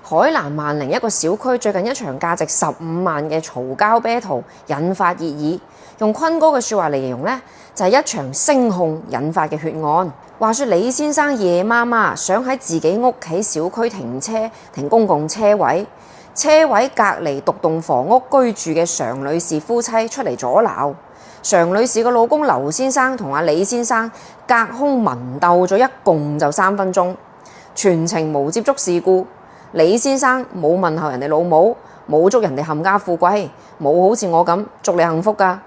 海南萬寧一個小區最近一場價值15萬嘅嘈交 battle 引發熱議，用坤哥嘅説話嚟形容呢，就係一場聲控引發嘅血案。話說李先生夜媽媽想喺自己屋企小區停公共車位，車位隔離獨棟房屋居住嘅常女士夫妻出嚟阻撓。常女士嘅老公劉先生同阿李先生隔空文鬥咗一共就3分鐘，全程無接觸事故。李先生冇問候人哋老母，冇祝人哋冚家富貴，冇好似我咁祝你幸福㗎。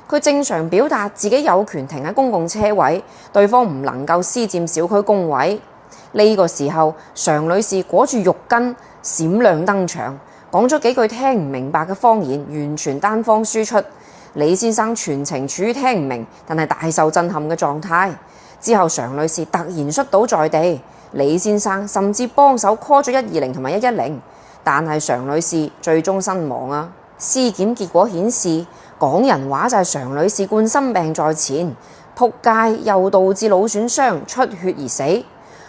佢正常表達自己有權停喺公共車位，對方唔能夠私佔小區公位。呢個時候，常女士裹住浴巾閃亮登場，講咗幾句聽唔明白嘅方言，完全單方輸出。李先生全程處於聽唔明但係大受震撼嘅狀態。之後，常女士突然摔倒在地，李先生甚至幫手 call 咗120同埋110，但係常女士最終身亡啊！屍檢結果顯示，講人話就係常女士冠心病在前，仆街又導致腦損傷出血而死。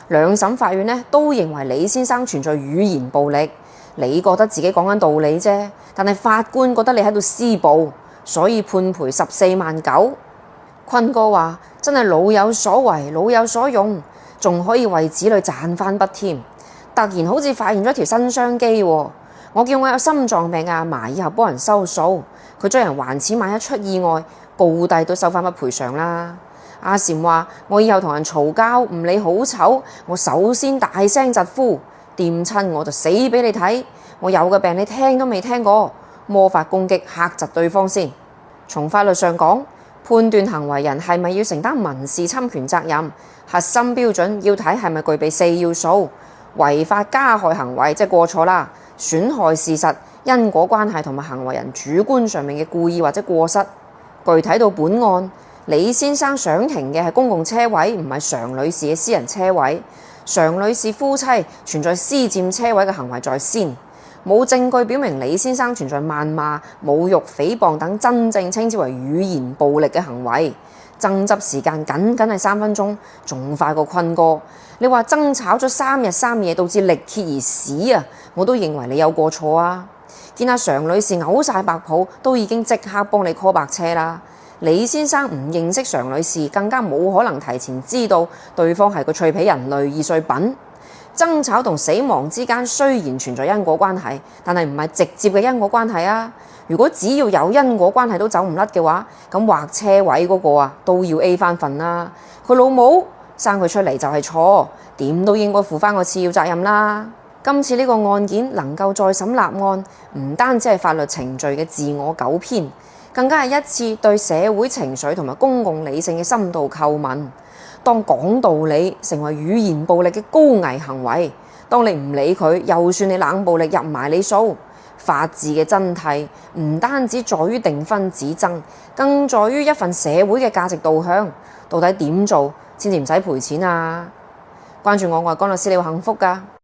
兩審法院呢都認為李先生存在語言暴力，你覺得自己講緊道理啫，但係法官覺得你喺度施暴，所以判賠14萬9。坤哥話：真係老有所為，老有所用，仲可以為子女賺翻筆添。突然好似發現咗條新商機喎。我叫我有心臟病嘅阿嫲以後幫人收數，佢將人還錢，萬一出意外，告帝都收翻筆賠償啦。阿禪話：我以後同人嘈交，唔理好醜，我首先大聲疾呼，掂親我就死俾你睇。我有嘅病你聽都未聽過，魔法攻擊嚇窒對方先。從法律上講，判斷行為人係咪要承擔民事侵權責任，核心標準要睇係咪具備4要素：違法加害行為即係過錯啦，損害事實、因果關係同埋行為人主觀上面嘅故意或者過失。具體到本案，李先生想停嘅係公共車位，唔係常女士嘅私人車位。常女士夫妻存在私佔車位嘅行為在先，冇證據表明李先生存在謾罵、侮辱、誹謗等真正稱之為語言暴力嘅行為。爭執時間僅係3分鐘，仲快過坤哥。你話爭吵咗3日3夜導致力竭而死啊，我都認為你有過錯啊。見阿常女士嘔晒白泡，都已經即刻幫你 call 白車啦。李先生唔認識常女士，更加冇可能提前知道對方係個脆皮人類易碎品。爭吵同死亡之間雖然存在因果關係，但係唔係直接嘅因果關係啊。如果只要有因果關係都走唔甩嘅話，咁劃車位嗰個啊都要 A 翻份啦。佢老母生佢出嚟就係錯，點都應該負翻個次要責任啦。今次呢個案件能夠再審立案，唔單止係法律程序嘅自我糾偏，更加係一次對社會情緒同埋公共理性嘅深度叩問。當講道理成為語言暴力嘅高危行為，當你唔理佢，又算你冷暴力入埋你數。法治嘅真諦唔單止在於定分止爭，更在於一份社會嘅價值導向。到底點做先至唔使賠錢啊？關注我係江律師，你會幸福㗎。